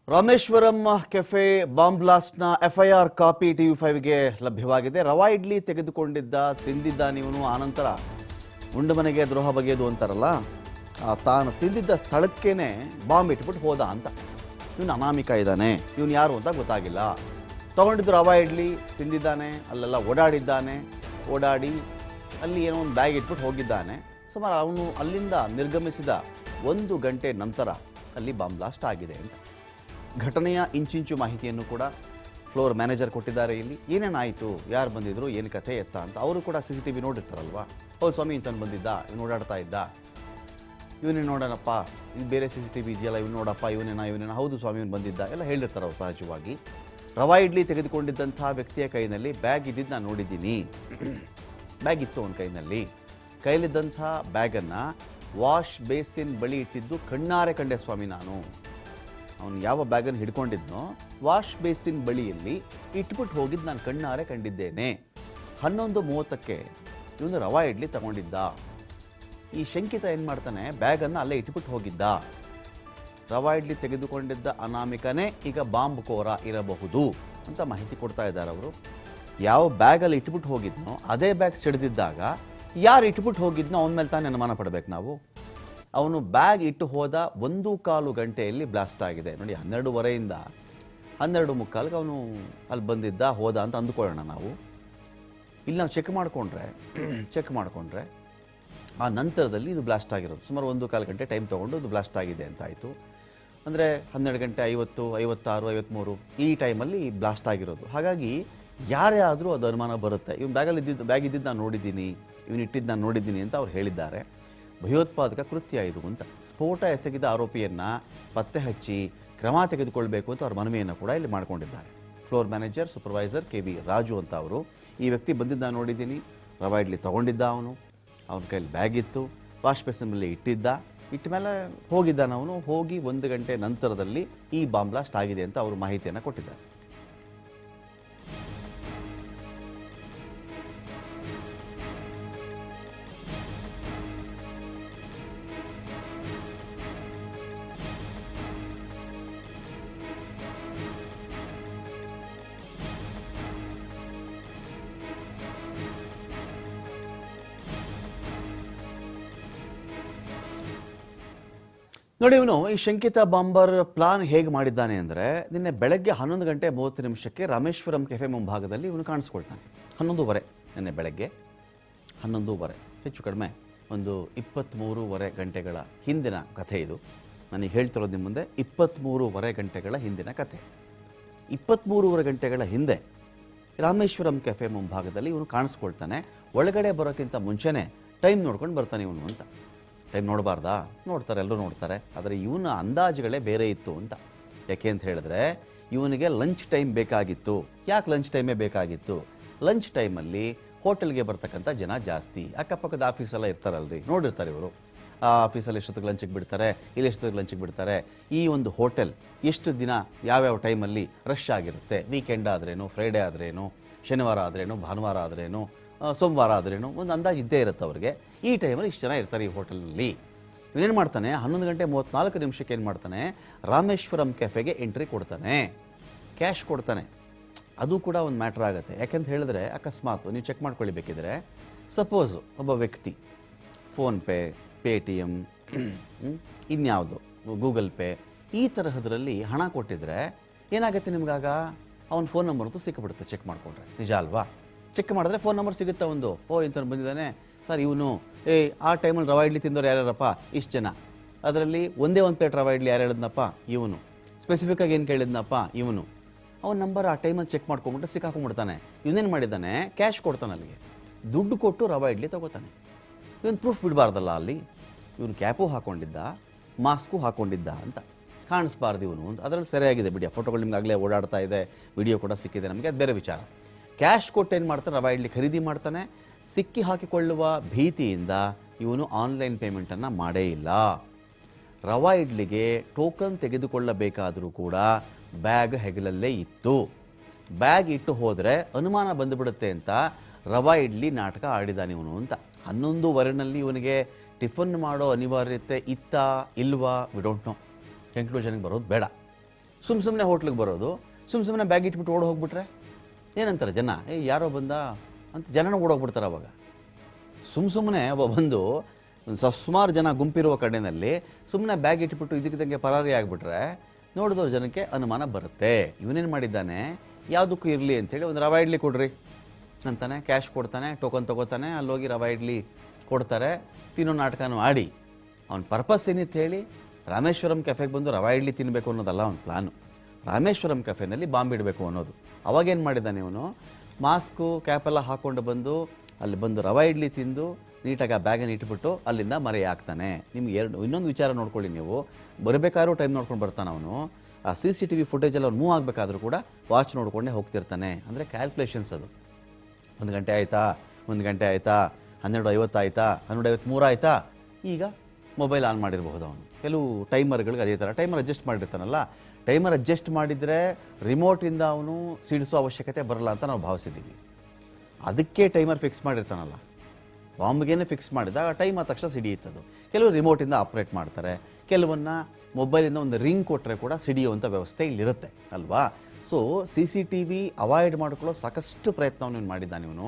Rameswaram cafe bomb ಬ್ಲಾಸ್ಟ್ನ FIR copy TV5ಗೆ ಲಭ್ಯವಾಗಿದೆ. ರವಾ ಇಡ್ಲಿ ತೆಗೆದುಕೊಂಡಿದ್ದ ತಿಂದಿದ್ದ ಇವನು ಆನಂತರ ಉಂಡಮನೆಗೆ ದ್ರೋಹ ಬಗೆಯೋದು ಅಂತಾರಲ್ಲ, ತಾನು ತಿಂದಿದ್ದ ಸ್ಥಳಕ್ಕೇನೆ ಬಾಂಬ್ ಇಟ್ಬಿಟ್ಟು ಹೋದ ಅಂತ. ಇವನು ಅನಾಮಿಕ ಇದ್ದಾನೆ, ಇವನು ಯಾರು ಅಂತ ಗೊತ್ತಾಗಿಲ್ಲ. ತೊಗೊಂಡಿದ್ದು ರವಾ ಇಡ್ಲಿ ತಿಂದಿದ್ದಾನೆ, ಅಲ್ಲೆಲ್ಲ ಓಡಾಡಿ ಅಲ್ಲಿ ಏನೋ ಒಂದು ಬ್ಯಾಗ್ ಇಟ್ಬಿಟ್ಟು ಹೋಗಿದ್ದಾನೆ. ಸುಮಾರು ಅವನು ಅಲ್ಲಿಂದ ನಿರ್ಗಮಿಸಿದ 1 ಗಂಟೆ ನಂತರ ಅಲ್ಲಿ ಬಾಂಬ್ ಬ್ಲಾಸ್ಟ್ ಆಗಿದೆ ಅಂತ. ಘಟನೆಯ ಇಂಚಿಂಚು ಮಾಹಿತಿಯನ್ನು ಕೂಡ ಫ್ಲೋರ್ ಮ್ಯಾನೇಜರ್ ಕೊಟ್ಟಿದ್ದಾರೆ. ಇಲ್ಲಿ ಏನೇನಾಯಿತು, ಯಾರು ಬಂದಿದ್ರು, ಏನು ಕಥೆ ಎತ್ತ ಅಂತ. ಅವರು ಕೂಡ CCTV ನೋಡಿರ್ತಾರಲ್ವ. ಹೌದು ಸ್ವಾಮಿ ಇಂತನು ಬಂದಿದ್ದ, ಇವನು ಓಡಾಡ್ತಾ ಇದ್ದ, ಇವನೇ ನೋಡೋಣಪ್ಪ, ಇಲ್ಲಿ ಬೇರೆ CCTV ಇದೆಯಲ್ಲ, ಇವನು ನೋಡಪ್ಪ, ಇವನೇನ ಹೌದು ಸ್ವಾಮಿ ಇವನು ಬಂದಿದ್ದ ಎಲ್ಲ ಹೇಳಿರ್ತಾರೆ ಅವ್ರು ಸಹಜವಾಗಿ. ರವಾ ಇಡ್ಲಿ ತೆಗೆದುಕೊಂಡಿದ್ದಂಥ ವ್ಯಕ್ತಿಯ ಕೈನಲ್ಲಿ ಬ್ಯಾಗ್ ಇದ್ದಿದ್ದು ನಾನು ನೋಡಿದ್ದೀನಿ. ಬ್ಯಾಗ್ ಇತ್ತು ಅವನ ಕೈಲಿದ್ದಂಥ ಬ್ಯಾಗನ್ನು ವಾಶ್ ಬೇಸಿನ್ ಬಳಿ ಇಟ್ಟಿದ್ದು ಕಣ್ಣಾರೆ ಕಂಡೆ ಸ್ವಾಮಿ ನಾನು. ಅವನು ಯಾವ ಬ್ಯಾಗನ್ನು ಹಿಡ್ಕೊಂಡಿದ್ನೋ ವಾಶ್ ಬೇಸಿನ್ ಬಳಿಯಲ್ಲಿ ಇಟ್ಬಿಟ್ಟು ಹೋಗಿದ್ದು ನಾನು ಕಣ್ಣಾರೆ ಕಂಡಿದ್ದೇನೆ. 11:30ಕ್ಕೆ ಇವನು ರವಾ ಇಡ್ಲಿ ತಗೊಂಡಿದ್ದ. ಈ ಶಂಕಿತ ಏನು ಮಾಡ್ತಾನೆ, ಬ್ಯಾಗನ್ನು ಅಲ್ಲೇ ಇಟ್ಬಿಟ್ಟು ಹೋಗಿದ್ದ. ರವಾ ಇಡ್ಲಿ ತೆಗೆದುಕೊಂಡಿದ್ದ ಅನಾಮಿಕನೇ ಈಗ ಬಾಂಬ್ ಕೋರ ಇರಬಹುದು ಅಂತ ಮಾಹಿತಿ ಕೊಡ್ತಾ ಇದ್ದಾರೆ ಅವರು. ಯಾವ ಬ್ಯಾಗಲ್ಲಿ ಇಟ್ಬಿಟ್ಟು ಹೋಗಿದ್ನೋ ಅದೇ ಬ್ಯಾಗ್ ಸಿಡಿದಿದ್ದಾಗ ಯಾರು ಇಟ್ಬಿಟ್ಟು ಹೋಗಿದ್ನೋ ಅವನ ಮೇಲೆ ತಾನೇ ಅನುಮಾನ ಪಡಬೇಕು ನಾವು. ಅವನು ಬ್ಯಾಗ್ ಇಟ್ಟು ಹೋದ 1.25 ಗಂಟೆಯಲ್ಲಿ ಬ್ಲಾಸ್ಟ್ ಆಗಿದೆ ನೋಡಿ. 12:30ಯಿಂದ 12:45ಗೆ ಅವನು ಅಲ್ಲಿ ಬಂದಿದ್ದ ಹೋದ ಅಂತ ಅಂದುಕೊಳ್ಳೋಣ ನಾವು. ಇಲ್ಲಿ ನಾವು ಚೆಕ್ ಮಾಡಿಕೊಂಡ್ರೆ ಆ ನಂತರದಲ್ಲಿ ಇದು ಬ್ಲಾಸ್ಟ್ ಆಗಿರೋದು. ಸುಮಾರು 1.25 ಗಂಟೆ ಟೈಮ್ ತೊಗೊಂಡು ಇದು ಬ್ಲಾಸ್ಟ್ ಆಗಿದೆ ಅಂತ ಆಯಿತು. ಅಂದರೆ 12:50, 56, 53 ಈ ಟೈಮಲ್ಲಿ ಬ್ಲಾಸ್ಟ್ ಆಗಿರೋದು. ಹಾಗಾಗಿ ಯಾರೇ ಆದರೂ ಅದು ಅನುಮಾನ ಬರುತ್ತೆ. ಇವನು ಬ್ಯಾಗ್ ಇದ್ದಿದ್ದು ನಾನು ನೋಡಿದ್ದೀನಿ, ಇವನು ಇಟ್ಟಿದ್ದು ನಾನು ನೋಡಿದ್ದೀನಿ ಅಂತ ಅವ್ರು ಹೇಳಿದ್ದಾರೆ. ಭಯೋತ್ಪಾದಕ ಕೃತ್ಯ ಇದು ಅಂತ. ಸ್ಫೋಟ ಎಸಗಿದ ಆರೋಪಿಯನ್ನು ಪತ್ತೆ ಹಚ್ಚಿ ಕ್ರಮ ತೆಗೆದುಕೊಳ್ಬೇಕು ಅಂತ ಅವ್ರ ಮನವಿಯನ್ನು ಕೂಡ ಇಲ್ಲಿ ಮಾಡ್ಕೊಂಡಿದ್ದಾರೆ. Floor manager supervisor KV Raju ಅಂತ ಅವರು. ಈ ವ್ಯಕ್ತಿ ಬಂದಿದ್ದ ನೋಡಿದ್ದೀನಿ, ರವಾ ಇಡ್ಲಿ ತೊಗೊಂಡಿದ್ದ ಅವನು, ಅವನ ಕೈಯಲ್ಲಿ ಬ್ಯಾಗ್ ಇತ್ತು, ವಾಶ್ ಬೇಸಿನ್ ಮೇಲೆ ಇಟ್ಟ ಮೇಲೆ ಹೋಗಿದ್ದಾನೆ ಅವನು. ಹೋಗಿ 1 ಗಂಟೆ ನಂತರದಲ್ಲಿ ಈ ಬಾಂಬ್ ಬ್ಲಾಸ್ಟ್ ಆಗಿದೆ ಅಂತ ಅವರು ಮಾಹಿತಿಯನ್ನು ಕೊಟ್ಟಿದ್ದಾರೆ. ನೋಡಿ, ಇವನು ಈ ಶಂಕಿತ ಬಾಂಬರ್ ಪ್ಲಾನ್ ಹೇಗೆ ಮಾಡಿದ್ದಾನೆ ಅಂದರೆ, ನಿನ್ನೆ ಬೆಳಗ್ಗೆ 11:30 ರಾಮೇಶ್ವರಂ ಕೆಫೆ ಮುಂಭಾಗದಲ್ಲಿ ಇವನು ಕಾಣಿಸ್ಕೊಳ್ತಾನೆ. 11:30 ನಿನ್ನೆ ಬೆಳಗ್ಗೆ 11:30, ಹೆಚ್ಚು ಕಡಿಮೆ ಒಂದು 23:30 ಗಂಟೆಗಳ ಹಿಂದಿನ ಕಥೆ ಇದು. ನನಗೆ ಹೇಳ್ತಿರೋದು ನಿಮ್ಮ ಮುಂದೆ 23:30 ಗಂಟೆಗಳ ಹಿಂದಿನ ಕಥೆ. 23:30 ಗಂಟೆಗಳ ಹಿಂದೆ ರಾಮೇಶ್ವರಂ ಕೆಫೆ ಮುಂಭಾಗದಲ್ಲಿ ಇವನು ಕಾಣಿಸ್ಕೊಳ್ತಾನೆ. ಒಳಗಡೆ ಬರೋಕ್ಕಿಂತ ಮುಂಚೆನೇ ಟೈಮ್ ನೋಡ್ಕೊಂಡು ಬರ್ತಾನೆ ಇವನು ಅಂತ. ಟೈಮ್ ನೋಡಬಾರ್ದಾ? ನೋಡ್ತಾರೆ, ಎಲ್ಲರೂ ನೋಡ್ತಾರೆ. ಆದರೆ ಇವನ ಅಂದಾಜುಗಳೇ ಬೇರೆ ಇತ್ತು ಅಂತ. ಯಾಕೆ ಅಂತ ಹೇಳಿದ್ರೆ, ಇವನಿಗೆ ಲಂಚ್ ಟೈಮ್ ಬೇಕಾಗಿತ್ತು. ಯಾಕೆ ಲಂಚ್ ಟೈಮೇ ಬೇಕಾಗಿತ್ತು? ಲಂಚ್ ಟೈಮಲ್ಲಿ ಹೋಟೆಲ್ಗೆ ಬರ್ತಕ್ಕಂಥ ಜನ ಜಾಸ್ತಿ. ಅಕ್ಕಪಕ್ಕದ ಆಫೀಸೆಲ್ಲ ಇರ್ತಾರಲ್ರಿ, ನೋಡಿರ್ತಾರೆ ಇವರು. ಆ ಆಫೀಸಲ್ಲಿ ಎಷ್ಟೊತ್ತಿಗೆ ಲಂಚಿಗೆ ಬಿಡ್ತಾರೆ, ಇಲ್ಲಿ ಎಷ್ಟೊತ್ತಿಗೆ ಲಂಚಿಗೆ ಬಿಡ್ತಾರೆ. ಈ ಒಂದು ಹೋಟೆಲ್ ಎಷ್ಟು ದಿನ ಯಾವ್ಯಾವ ಟೈಮಲ್ಲಿ ರಶ್ ಆಗಿರುತ್ತೆ, ವೀಕೆಂಡ್ ಆದ್ರೇನು, ಫ್ರೈಡೇ ಆದ್ರೇನು, ಶನಿವಾರ ಆದ್ರೇನು, ಭಾನುವಾರ ಆದ್ರೇನು, ಸೋಮವಾರ ಆದ್ರೇನು, ಒಂದು ಅಂದಾಜು ಇದ್ದೇ ಇರುತ್ತೆ ಅವ್ರಿಗೆ. ಈ ಟೈಮಲ್ಲಿ ಇಷ್ಟು ಜನ ಇರ್ತಾರೆ ಈ ಹೋಟೆಲಲ್ಲಿ. ಇವನೇನು ಮಾಡ್ತಾನೆ, 11:34 ಏನು ಮಾಡ್ತಾನೆ, ರಾಮೇಶ್ವರಂ ಕೆಫೆಗೆ ಎಂಟ್ರಿ ಕೊಡ್ತಾನೆ, ಕ್ಯಾಶ್ ಕೊಡ್ತಾನೆ. ಅದು ಕೂಡ ಒಂದು ಮ್ಯಾಟ್ರ್ ಆಗುತ್ತೆ. ಯಾಕೆಂತ ಹೇಳಿದ್ರೆ, ಅಕಸ್ಮಾತ್ ನೀವು ಚೆಕ್ ಮಾಡ್ಕೊಳ್ಳಿಬೇಕಿದ್ರೆ, ಸಪೋಸು ಒಬ್ಬ ವ್ಯಕ್ತಿ ಫೋನ್ಪೇ, Paytm, ಇನ್ಯಾವುದು ಗೂಗಲ್ ಪೇ ಈ ತರಹದ್ರಲ್ಲಿ ಹಣ ಕೊಟ್ಟಿದ್ರೆ ಏನಾಗುತ್ತೆ ನಿಮ್ಗಾಗ, ಅವನ ಫೋನ್ ನಂಬರ್ ಅಂತೂ ಸಿಕ್ಕಿಬಿಡುತ್ತೆ ಚೆಕ್ ಮಾಡಿಕೊಂಡ್ರೆ. ನಿಜ ಅಲ್ವಾ? ಚೆಕ್ ಮಾಡಿದ್ರೆ ಫೋನ್ ನಂಬರ್ ಸಿಗುತ್ತೆ ಒಂದು. ಇಂಥವ್ನು ಬಂದಿದ್ದಾನೆ ಸರ್, ಇವನು ಆ ಟೈಮಲ್ಲಿ ರವಾ ಇಡ್ಲಿ ತಿಂದವ್ರು ಯಾರ್ಯಾರಪ್ಪ, ಇಷ್ಟು ಜನ, ಅದರಲ್ಲಿ ಒಂದೇ ಒಂದು ಪ್ಲೇಟ್ ರವಾ ಇಡ್ಲಿ ಯಾರು ಹೇಳಿದ್ನಪ್ಪ, ಇವನು ಸ್ಪೆಸಿಫಿಕ್ಕಾಗಿ ಏನು ಕೇಳಿದ್ನಪ್ಪ, ಇವನು. ಅವನ ನಂಬರ್ ಆ ಟೈಮಲ್ಲಿ ಚೆಕ್ ಮಾಡ್ಕೊಂಬಿಟ್ಟು ಸಿಕ್ಕಾಕೊಂಡ್ಬಿಡ್ತಾನೆ. ಇವನೇನು ಮಾಡಿದ್ದಾನೆ, ಕ್ಯಾಶ್ ಕೊಡ್ತಾನೆ, ಅಲ್ಲಿಗೆ ದುಡ್ಡು ಕೊಟ್ಟು ರವಾ ಇಡ್ಲಿ ತೊಗೋತಾನೆ. ಇವನು ಪ್ರೂಫ್ ಬಿಡಬಾರ್ದಲ್ಲ ಅಲ್ಲಿ. ಇವನು ಕ್ಯಾಪು ಹಾಕ್ಕೊಂಡಿದ್ದ, ಮಾಸ್ಕು ಹಾಕ್ಕೊಂಡಿದ್ದ ಅಂತ ಕಾಣಿಸ್ಬಾರ್ದು ಇವನು ಅಂತ. ಅದರಲ್ಲಿ ಸರಿಯಾಗಿದೆ ಬಿಡಿ, ಆ ಫೋಟೋಗಳು ನಿಮ್ಗೆ ಆಗಲೇ ಓಡಾಡ್ತಾ ಇದೆ, ವಿಡಿಯೋ ಕೂಡ ಸಿಕ್ಕಿದೆ ನಮಗೆ, ಅದು ಬೇರೆ ವಿಚಾರ. ಕ್ಯಾಶ್ ಕೊಟ್ಟು ಏನು ಮಾಡ್ತಾನೆ, ರವಾ ಇಡ್ಲಿ ಖರೀದಿ ಮಾಡ್ತಾನೆ. ಸಿಕ್ಕಿ ಹಾಕಿಕೊಳ್ಳುವ ಭೀತಿಯಿಂದ ಇವನು ಆನ್ಲೈನ್ ಪೇಮೆಂಟನ್ನು ಮಾಡೇ ಇಲ್ಲ. ರವಾ ಇಡ್ಲಿಗೆ ಟೋಕನ್ ತೆಗೆದುಕೊಳ್ಳಬೇಕಾದರೂ ಕೂಡ ಬ್ಯಾಗ್ ಹೆಗಲಲ್ಲೇ ಇತ್ತು. ಬ್ಯಾಗ್ ಇಟ್ಟು ಹೋದರೆ ಅನುಮಾನ ಬಂದುಬಿಡುತ್ತೆ ಅಂತ ರವಾ ಇಡ್ಲಿ ನಾಟಕ ಆಡಿದಾನೆ ಇವನು ಅಂತ. 11:15 ಇವನಿಗೆ ಟಿಫನ್ ಮಾಡೋ ಅನಿವಾರ್ಯತೆ ಇತ್ತಾ ಇಲ್ವಾ, ವಿ ಡೋಂಟ್ ನೋ. ಕನ್ಕ್ಲೂಷನ್ಗೆ ಬರೋದು ಬೇಡ. ಸುಮ್ಮನೆ ಹೋಟ್ಲಿಗೆ ಬರೋದು, ಸುಮ್ಮನೆ ಬ್ಯಾಗ್ ಇಟ್ಬಿಟ್ಟು ಓಡ್ ಹೋಗ್ಬಿಟ್ರೆ ಏನಂತಾರೆ ಜನ, ಯಾರೋ ಬಂದ ಅಂತ ಜನನ ಓಡೋಗ್ಬಿಡ್ತಾರೆ. ಅವಾಗ ಸುಮ್ಮನೆ ಬಂದು ಸುಮಾರು ಜನ ಗುಂಪಿರುವ ಕಡೆಯಲ್ಲಿ ಸುಮ್ಮನೆ ಬ್ಯಾಗ್ ಇಟ್ಬಿಟ್ಟು ಇದಕ್ಕಿದ್ದಂಗೆ ಪರಾರಿ ಆಗಿಬಿಟ್ರೆ ನೋಡಿದವ್ರು ಜನಕ್ಕೆ ಅನುಮಾನ ಬರುತ್ತೆ. ಇವನೇನು ಮಾಡಿದ್ದಾನೆ, ಯಾವುದಕ್ಕೂ ಇರಲಿ ಅಂಥೇಳಿ ಒಂದು ರವಾ ಇಡ್ಲಿ ಕೊಡ್ರಿ ಅಂತಾನೆ, ಕ್ಯಾಶ್ ಕೊಡ್ತಾನೆ, ಟೋಕನ್ ತೊಗೋತಾನೆ, ಅಲ್ಲೋಗಿ ರವಾ ಇಡ್ಲಿ ಕೊಡ್ತಾರೆ, ತಿನ್ನೋ ನಾಟಕನೂ ಆಡಿ ಅವ್ನ ಪರ್ಪಸ್ ಏನಿತ್ತು ಹೇಳಿ, ರಾಮೇಶ್ವರಂ ಕೆಫೆಗೆ ಬಂದು ರವಾ ಇಡ್ಲಿ ತಿನ್ನಬೇಕು ಅನ್ನೋದಲ್ಲ ಅವ್ನ ಪ್ಲಾನು, ರಾಮೇಶ್ವರಂ ಕೆಫೆನಲ್ಲಿ ಬಾಂಬ್ ಇಡಬೇಕು ಅನ್ನೋದು. ಅವಾಗೇನು ಮಾಡಿದ್ದಾನೆ ಇವನು, ಮಾಸ್ಕು ಕ್ಯಾಪೆಲ್ಲ ಹಾಕ್ಕೊಂಡು ಬಂದು ಅಲ್ಲಿ ಬಂದು ರವಾ ಇಡ್ಲಿ ತಿಂದು ನೀಟಾಗಿ ಆ ಬ್ಯಾಗನ್ನು ಇಟ್ಬಿಟ್ಟು ಅಲ್ಲಿಂದ ಮರೆ ಹಾಕ್ತಾನೆ. ನಿಮ್ಗೆ ಇನ್ನೊಂದು ವಿಚಾರ ನೋಡ್ಕೊಳ್ಳಿ, ನೀವು ಬರಬೇಕಾದ್ರೂ ಟೈಮ್ ನೋಡ್ಕೊಂಡು ಬರ್ತಾನೆ ಅವನು. ಆ CCTV ಫುಟೇಜಲ್ಲಿ ಅವ್ನು ಮೂವ್ ಆಗಬೇಕಾದ್ರೂ ಕೂಡ ವಾಚ್ ನೋಡ್ಕೊಂಡೇ ಹೋಗ್ತಿರ್ತಾನೆ. ಅಂದರೆ ಕ್ಯಾಲ್ಕುಲೇಷನ್ಸ್ ಅದು. 1 ಗಂಟೆ ಆಯಿತಾ, 1 ಗಂಟೆ ಆಯಿತಾ, 12:50 ಆಯಿತಾ, 12:53 ಆಯಿತಾ, ಈಗ ಮೊಬೈಲ್ ಆನ್ ಮಾಡಿರಬಹುದು ಅವನು. ಕೆಲವು ಟೈಮರ್ಗಳಿಗೆ ಅದೇ ಥರ ಟೈಮರ್ ಅಡ್ಜಸ್ಟ್ ಮಾಡಿರ್ತಾನಲ್ಲ, ಟೈಮರ್ ಅಡ್ಜಸ್ಟ್ ಮಾಡಿದರೆ ರಿಮೋಟಿಂದ ಅವನು ಸಿಡಿಸೋ ಅವಶ್ಯಕತೆ ಬರಲ್ಲ ಅಂತ ನಾವು ಭಾವಿಸಿದ್ದೀವಿ. ಅದಕ್ಕೆ ಟೈಮರ್ ಫಿಕ್ಸ್ ಮಾಡಿರ್ತಾನಲ್ಲ, ಬಾಂಬ್ಗೇನೆ ಫಿಕ್ಸ್ ಮಾಡಿದಾಗ ಟೈಮ್ ಆದ ತಕ್ಷಣ ಸಿಡಿಯುತ್ತದು. ಕೆಲವು ರಿಮೋಟಿಂದ ಆಪ್ರೇಟ್ ಮಾಡ್ತಾರೆ, ಕೆಲವನ್ನ ಮೊಬೈಲಿಂದ ಒಂದು ರಿಂಗ್ ಕೊಟ್ಟರೆ ಕೂಡ ಸಿಡಿಯುವಂಥ ವ್ಯವಸ್ಥೆ ಇಲ್ಲಿರುತ್ತೆ ಅಲ್ವಾ. ಸೊ CCTV ಅವಾಯ್ಡ್ ಮಾಡ್ಕೊಳ್ಳೋ ಸಾಕಷ್ಟು ಪ್ರಯತ್ನವನ್ನು ಇವನು ಮಾಡಿದ್ದಾನೆ. ಇವನು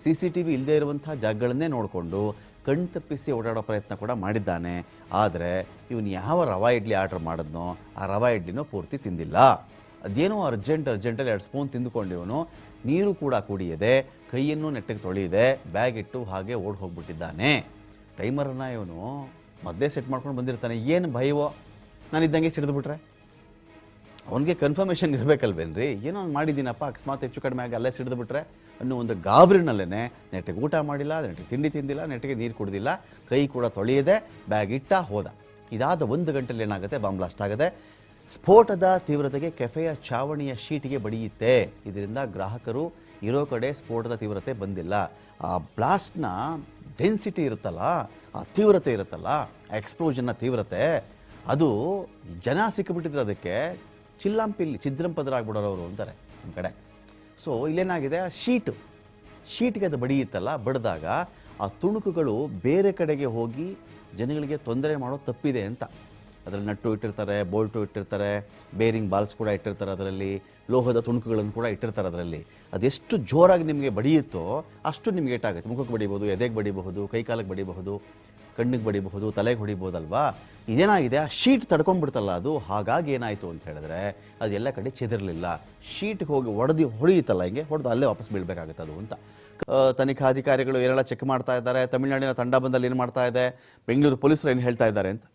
CCTV ಇಲ್ಲದೆ ಇರುವಂಥ ಜಾಗಗಳನ್ನೇ ನೋಡಿಕೊಂಡು ಕಣ್ ತಪ್ಪಿಸಿ ಓಡಾಡೋ ಪ್ರಯತ್ನ ಕೂಡ ಮಾಡಿದ್ದಾನೆ. ಆದರೆ ಇವನು ಯಾವ ರವಾ ಇಡ್ಲಿ ಆರ್ಡ್ರ್ ಮಾಡಿದ್ನೋ ಆ ರವಾ ಇಡ್ಲಿನೂ ಪೂರ್ತಿ ತಿಂದಿಲ್ಲ. ಅದೇನೋ ಅರ್ಜೆಂಟಲ್ಲಿ 2 ಸ್ಪೂನ್ ತಿಂದುಕೊಂಡು ಇವನು ನೀರು ಕೂಡ ಕುಡಿಯದೆ, ಕೈಯನ್ನು ನೆಟ್ಟಿಗೆ ತೊಳೆಯದೆ, ಬ್ಯಾಗ್ ಇಟ್ಟು ಹಾಗೆ ಓಡಿ ಹೋಗ್ಬಿಟ್ಟಿದ್ದಾನೆ. ಟೈಮರನ್ನು ಇವನು ಮೊದಲೇ ಸೆಟ್ ಮಾಡ್ಕೊಂಡು ಬಂದಿರ್ತಾನೆ. ಏನು ಭಯವೋ, ನಾನು ಇದ್ದಂಗೆ ಸಿಡಿದ್ಬಿಟ್ರೆ ಅವನಿಗೆ ಕನ್ಫರ್ಮೇಷನ್ ಇರಬೇಕಲ್ವೇನ್ರಿ, ಏನೋ ಮಾಡಿದ್ದೀನಪ್ಪ, ಅಕಸ್ಮಾತ್ ಹೆಚ್ಚು ಕಡಿಮೆ ಆಗಿ ಅಲ್ಲೇ ಸಿಡಿದ್ಬಿಟ್ರೆ ಅನ್ನೋ ಒಂದು ಗಾಬರಿನಲ್ಲೇ ನೆಟ್ಟಿಗೆ ಊಟ ಮಾಡಿಲ್ಲ, ನೆಟ್ಟಿಗೆ ತಿಂಡಿ ತಿಂದಿಲ್ಲ, ನೆಟ್ಟಿಗೆ ನೀರು ಕುಡಿದಿಲ್ಲ, ಕೈ ಕೂಡ ತೊಳೆಯದೆ ಬ್ಯಾಗ್ ಇಟ್ಟ ಹೋದ. ಇದಾದ 1 ಗಂಟೆಯಲ್ಲಿ ಏನಾಗುತ್ತೆ, ಬಾಂಬ್ ಬ್ಲಾಸ್ಟ್ ಆಗುತ್ತೆ. ಸ್ಫೋಟದ ತೀವ್ರತೆಗೆ ಕೆಫೆಯ ಚಾವಣಿಯ ಶೀಟಿಗೆ ಬಡಿಯುತ್ತೆ. ಇದರಿಂದ ಗ್ರಾಹಕರು ಇರೋ ಕಡೆ ಸ್ಫೋಟದ ತೀವ್ರತೆ ಬಂದಿಲ್ಲ. ಆ ಬ್ಲಾಸ್ಟ್ನ ಡೆನ್ಸಿಟಿ ಇರುತ್ತಲ್ಲ, ಆ ತೀವ್ರತೆ ಇರುತ್ತಲ್ಲ, ಆ ಎಕ್ಸ್ಪ್ಲೋಷನ್ನ ತೀವ್ರತೆ, ಅದು ಜನ ಸಿಕ್ಕಿಬಿಟ್ಟಿದ್ರೆ ಅದಕ್ಕೆ ಛಿದ್ರಂಪದರಾಗ್ಬಿಡೋರು ಅವರು ಅಂತಾರೆ ನಮ್ಮ ಕಡೆ. ಸೊ ಇಲ್ಲೇನಾಗಿದೆ, ಆ ಶೀಟ್ಗೆ ಅದು ಬಡಿಯುತ್ತಲ್ಲ, ಬಡಿದಾಗ ಆ ತುಣುಕುಗಳು ಬೇರೆ ಕಡೆಗೆ ಹೋಗಿ ಜನಗಳಿಗೆ ತೊಂದರೆ ಮಾಡೋ ತಪ್ಪಿದೆ ಅಂತ. ಅದರಲ್ಲಿ ನಟ್ಟು ಇಟ್ಟಿರ್ತಾರೆ, ಬೋಲ್ಟು ಇಟ್ಟಿರ್ತಾರೆ, ಬೇರಿಂಗ್ ಬಾಲ್ಸ್ ಕೂಡ ಇಟ್ಟಿರ್ತಾರೆ, ಅದರಲ್ಲಿ ಲೋಹದ ತುಣುಕುಗಳನ್ನು ಕೂಡ ಇಟ್ಟಿರ್ತಾರೆ. ಅದರಲ್ಲಿ ಅದೆಷ್ಟು ಜೋರಾಗಿ ನಿಮಗೆ ಬಡಿಯುತ್ತೋ ಅಷ್ಟು ನಿಮಗೆ ಏಟಾಗುತ್ತೆ. ಮುಖಕ್ಕೆ ಬಡಿಬಹುದು, ಎದೆಗೆ ಬಡಿಬಹುದು, ಕೈಕಾಲಿಗೆ ಬಡಿಬಹುದು, ಕಣ್ಣಿಗೆ ಬಡಿಬಹುದು, ತಲೆಗೆ ಹೊಡಿಬೋದಲ್ವಾ. ಇದೇನಾಗಿದೆ, ಆ ಶೀಟ್ ತಡ್ಕೊಂಡ್ಬಿಡ್ತಲ್ಲ ಅದು. ಹಾಗಾಗಿ ಏನಾಯಿತು ಅಂತ ಹೇಳಿದ್ರೆ ಅದು ಎಲ್ಲ ಕಡೆ ಚೆದಿರಲಿಲ್ಲ. ಶೀಟ್ಗೆ ಹೋಗಿ ಹೊಡೆಯುತ್ತಲ್ಲ, ಹಿಂಗೆ ಹೊಡೆದು ಅಲ್ಲೇ ವಾಪಸ್ ಬೀಳಬೇಕಾಗುತ್ತೆ ಅದು ಅಂತ. ತನಿಖಾಧಿಕಾರಿಗಳು ಏನೆಲ್ಲ ಚೆಕ್ ಮಾಡ್ತಾ ಇದ್ದಾರೆ, ತಮಿಳುನಾಡಿನ ತಂಡ ಬಂದಲ್ಲಿ ಏನು ಮಾಡ್ತಾ ಇದೆ, ಬೆಂಗಳೂರು ಪೊಲೀಸರು ಏನು ಹೇಳ್ತಾ ಇದ್ದಾರೆ ಅಂತ.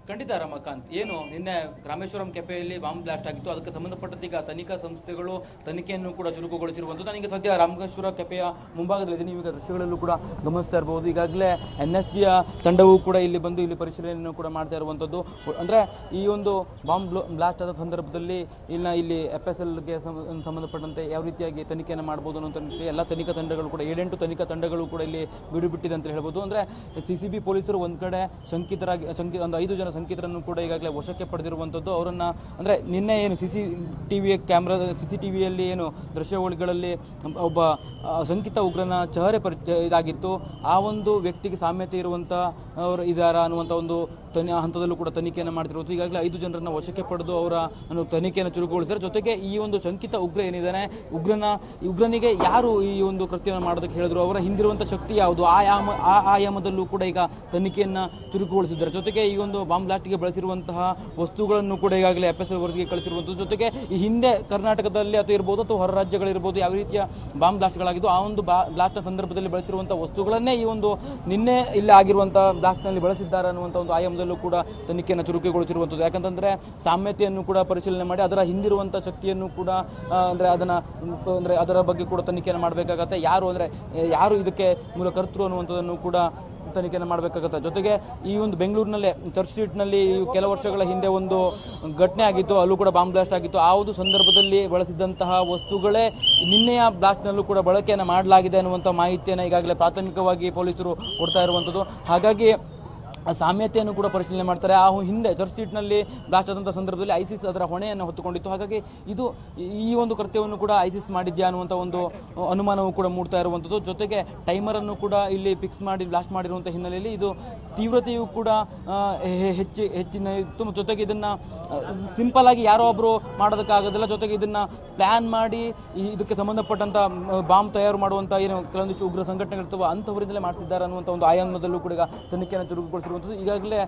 ಖಂಡಿತ ರಮಾಕಾಂತ್, ಏನು ನಿನ್ನೆ ರಾಮೇಶ್ವರಂ ಕೆಫೆಯಲ್ಲಿ ಬಾಂಬ್ ಬ್ಲಾಸ್ಟ್ ಆಗಿತ್ತು, ಅದಕ್ಕೆ ಸಂಬಂಧಪಟ್ಟಂತೆ ಈಗ ತನಿಖಾ ಸಂಸ್ಥೆಗಳು ತನಿಖೆಯನ್ನು ಕೂಡ ಚುರುಕುಗೊಳಿಸಿರುವಂಥದ್ದು. ನನಗೆ ಸದ್ಯ ರಾಮೇಶ್ವರ ಕೆಫೆಯ ಮುಂಭಾಗದಲ್ಲಿ ನೀವೀಗ ದೃಶ್ಯಗಳಲ್ಲೂ ಕೂಡ ಗಮನಿಸ್ತಾ ಇರಬಹುದು. ಈಗಾಗಲೇ NSGಯ ತಂಡವೂ ಕೂಡ ಇಲ್ಲಿ ಬಂದು ಇಲ್ಲಿ ಪರಿಶೀಲನೆಯನ್ನು ಕೂಡ ಮಾಡ್ತಾ ಇರುವಂಥದ್ದು. ಅಂದರೆ ಈ ಒಂದು ಬಾಂಬ್ ಬ್ಲಾಸ್ಟ್ ಆದ ಸಂದರ್ಭದಲ್ಲಿ ಇಲ್ಲಿ FSLಗೆ ಸಂಬಂಧಪಟ್ಟಂತೆ ಯಾವ ರೀತಿಯಾಗಿ ತನಿಖೆಯನ್ನು ಮಾಡ್ಬೋದು ಅನ್ನೋ ಎಲ್ಲ ತನಿಖಾ ತಂಡಗಳು ಕೂಡ 7-8 ತನಿಖಾ ತಂಡಗಳು ಕೂಡ ಇಲ್ಲಿ ಬಿಡುಬಿಟ್ಟಿದೆ ಅಂತ ಹೇಳ್ಬೋದು. ಅಂದರೆ CCB ಪೊಲೀಸರು ಒಂದು ಕಡೆ ಒಂದು 5 ಜನ ಸಂಕಿತರನ್ನು ಕೂಡ ಈಗಾಗಲೇ ವಶಕ್ಕೆ ಪಡೆದಿರುವಂಥದ್ದು. ಅವರನ್ನು ಅಂದರೆ ನಿನ್ನೆ ಏನು CCTVಯಲ್ಲಿ ಏನು ದೃಶ್ಯಾವಳಿಗಳಲ್ಲಿ ಒಬ್ಬ ಶಂಕಿತ ಉಗ್ರನ ಚಹರೆ ಇದಾಗಿತ್ತು, ಆ ಒಂದು ವ್ಯಕ್ತಿಗೆ ಸಾಮ್ಯತೆ ಇರುವಂಥ ಅವರು ಇದಾರ ಅನ್ನುವಂಥ ಒಂದು ಹಂತದಲ್ಲೂ ಕೂಡ ತನಿಖೆಯನ್ನು ಮಾಡ್ತಿರುವುದು. ಈಗಾಗಲೇ 5 ಜನರನ್ನು ವಶಕ್ಕೆ ಪಡೆದು ಅವರ ತನಿಖೆಯನ್ನು ಚುರುಕುಗೊಳಿಸಿದ್ದಾರೆ. ಜೊತೆಗೆ ಈ ಒಂದು ಶಂಕಿತ ಉಗ್ರ ಏನಿದ್ದಾನೆ, ಉಗ್ರನಿಗೆ ಯಾರು ಈ ಒಂದು ಕೃತ್ಯವನ್ನು ಮಾಡೋದಕ್ಕೆ ಹೇಳಿದ್ರು, ಅವರ ಹಿಂದಿರುವಂಥ ಶಕ್ತಿ ಯಾವುದು, ಆ ಆಯಾಮದಲ್ಲೂ ಕೂಡ ಈಗ ತನಿಖೆಯನ್ನು ಚುರುಕುಗೊಳಿಸಿದ್ದಾರೆ. ಜೊತೆಗೆ ಈ ಒಂದು ಬಾಂಬ್ ಬ್ಲಾಸ್ಟ್ಗೆ ಬಳಸಿರುವಂತಹ ವಸ್ತುಗಳನ್ನು ಕೂಡ ಈಗಾಗಲೇ FSL ವರದಿಗೆ ಕಳಿಸಿರುವಂಥದ್ದು. ಜೊತೆಗೆ ಈ ಹಿಂದೆ ಕರ್ನಾಟಕದಲ್ಲಿ ಅಥವಾ ಇರ್ಬೋದು ಅಥವಾ ಹೊರ ರಾಜ್ಯಗಳಿರ್ಬೋದು ಯಾವ ರೀತಿಯ ಬಾಂಬ್ ಬ್ಲಾಸ್ಟ್ಗಳಾಗಿದ್ದು, ಆ ಒಂದು ಬ್ಲಾಸ್ಟ್ನ ಸಂದರ್ಭದಲ್ಲಿ ಬಳಸಿರುವಂತಹ ವಸ್ತುಗಳನ್ನೇ ಈ ಒಂದು ನಿನ್ನೆ ಇಲ್ಲಿ ಆಗಿರುವಂತಹ ಬ್ಲಾಸ್ಟ್ನಲ್ಲಿ ಬಳಸಿದ್ದಾರೆ ಅನ್ನುವಂಥ ಒಂದು ಆಯಾಮದಲ್ಲೂ ಕೂಡ ತನಿಖೆಯನ್ನು ಚುರುಕುಗೊಳಿಸಿರುವಂಥದ್ದು. ಯಾಕಂತಂದ್ರೆ ಸಾಮ್ಯತೆಯನ್ನು ಕೂಡ ಪರಿಶೀಲನೆ ಮಾಡಿ ಅದರ ಹಿಂದಿರುವಂತಹ ಶಕ್ತಿಯನ್ನು ಕೂಡ ಅದರ ಬಗ್ಗೆ ಕೂಡ ತನಿಖೆಯನ್ನು ಮಾಡಬೇಕಾಗತ್ತೆ. ಯಾರು ಇದಕ್ಕೆ ಮೂಲ ಕರ್ತೃ ಅನ್ನುವಂಥದ್ದನ್ನು ಕೂಡ ತನಿಖೆಯನ್ನು ಮಾಡಬೇಕಾಗುತ್ತೆ. ಜೊತೆಗೆ ಈ ಒಂದು ಬೆಂಗಳೂರಿನಲ್ಲೇ ಚರ್ಚ್ ಸ್ಟ್ರೀಟ್ನಲ್ಲಿ ಕೆಲ ವರ್ಷಗಳ ಹಿಂದೆ ಒಂದು ಘಟನೆ ಆಗಿತ್ತು, ಅಲ್ಲೂ ಕೂಡ ಬಾಂಬ್ ಬ್ಲಾಸ್ಟ್ ಆಗಿತ್ತು. ಆ ಒಂದು ಸಂದರ್ಭದಲ್ಲಿ ಬಳಸಿದಂತಹ ವಸ್ತುಗಳೇ ನಿನ್ನೆಯ ಬ್ಲಾಸ್ಟ್ನಲ್ಲೂ ಕೂಡ ಬಳಕೆಯನ್ನು ಮಾಡಲಾಗಿದೆ ಅನ್ನುವಂಥ ಮಾಹಿತಿಯನ್ನು ಈಗಾಗಲೇ ಪ್ರಾಥಮಿಕವಾಗಿ ಪೊಲೀಸರು ಕೊಡ್ತಾ ಇರುವಂಥದ್ದು. ಹಾಗಾಗಿ ಸಾಮ್ಯತೆಯನ್ನು ಕೂಡ ಪರಿಶೀಲನೆ ಮಾಡ್ತಾರೆ. ಆ ಹಿಂದೆ ಚರ್ಚ್ ಸ್ಟ್ರೀಟ್ನಲ್ಲಿ ಬ್ಲಾಸ್ಟ್ ಆದಂಥ ಸಂದರ್ಭದಲ್ಲಿ ಐಸಿಸ್ ಅದರ ಹೊಣೆಯನ್ನು ಹೊತ್ತುಕೊಂಡಿತ್ತು. ಹಾಗಾಗಿ ಇದು ಈ ಒಂದು ಕೃತ್ಯವನ್ನು ಕೂಡ ಐಸಿಸ್ ಮಾಡಿದ್ಯಾ ಅನ್ನುವಂಥ ಒಂದು ಅನುಮಾನವೂ ಕೂಡ ಮೂಡ್ತಾ ಇರುವಂಥದ್ದು. ಜೊತೆಗೆ ಟೈಮರನ್ನು ಕೂಡ ಇಲ್ಲಿ ಫಿಕ್ಸ್ ಮಾಡಿ ಬ್ಲಾಸ್ಟ್ ಮಾಡಿರುವಂಥ ಹಿನ್ನೆಲೆಯಲ್ಲಿ ಇದು ತೀವ್ರತೆಯೂ ಕೂಡ ಹೆಚ್ಚಿನ ಇತ್ತು. ಜೊತೆಗೆ ಇದನ್ನು ಸಿಂಪಲ್ ಆಗಿ ಯಾರೋ ಒಬ್ಬರು ಮಾಡೋದಕ್ಕಾಗೋದಿಲ್ಲ. ಜೊತೆಗೆ ಇದನ್ನು ಪ್ಲ್ಯಾನ್ ಮಾಡಿ ಇದಕ್ಕೆ ಸಂಬಂಧಪಟ್ಟಂಥ ಬಾಂಬ್ ತಯಾರು ಮಾಡುವಂಥ ಏನು ಕೆಲವೊಂದಿಷ್ಟು ಉಗ್ರ ಸಂಘಟನೆಗಳಿರ್ತವೆ ಅಂಥವರಿಂದಲೇ ಮಾಡ್ತಿದ್ದಾರೆ ಅನ್ನುವಂಥ ಒಂದು ಆಯಾಮದಲ್ಲೂ ಕೂಡ ಈಗ ತನಿಖೆಯನ್ನು ಚುರುಕುಗೊಳಿಸಿರುವಂಥದ್ದು. ಈಗಾಗಲೇ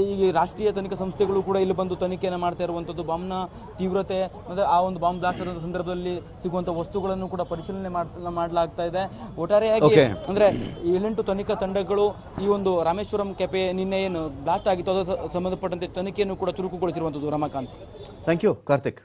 ಈ ರಾಷ್ಟ್ರೀಯ ತನಿಖಾ ಸಂಸ್ಥೆಗಳು ಕೂಡ ಇಲ್ಲಿ ಬಂದು ತನಿಖೆಯನ್ನು ಮಾಡ್ತಾ ಇರುವಂಥದ್ದು. ಬಾಂಬ್ನ ತೀವ್ರತೆ ಮತ್ತು ಆ ಒಂದು ಬಾಂಬ್ ಬ್ಲಾಸ್ಟ್ ಆದ ಸಂದರ್ಭದಲ್ಲಿ ಸಿಗುವಂಥ ವಸ್ತುಗಳನ್ನು ಕೂಡ ಪರಿಶೀಲನೆ ಮಾಡಲಾಗ್ತಾ ಇದೆ. ಒಟ್ಟಾರೆಯಾಗಿ ಅಂದರೆ 7-8 ತನಿಖಾ ತಂಡಗಳು ಈ ಒಂದು ರಾಮೇಶ್ವರಂ ಕೆಫೆ ನಿನ್ನೆ ಏನು ಬ್ಲಾಸ್ಟ್ ಆಗಿತ್ತು ಅದಕ್ಕೆ ಸಂಬಂಧಪಟ್ಟಂತೆ ತನಿಖೆಯನ್ನು ಕೂಡ ಚುರುಕುಗೊಳಿಸಿರುವಂಥದ್ದು. Ramakant, thank you Karthik.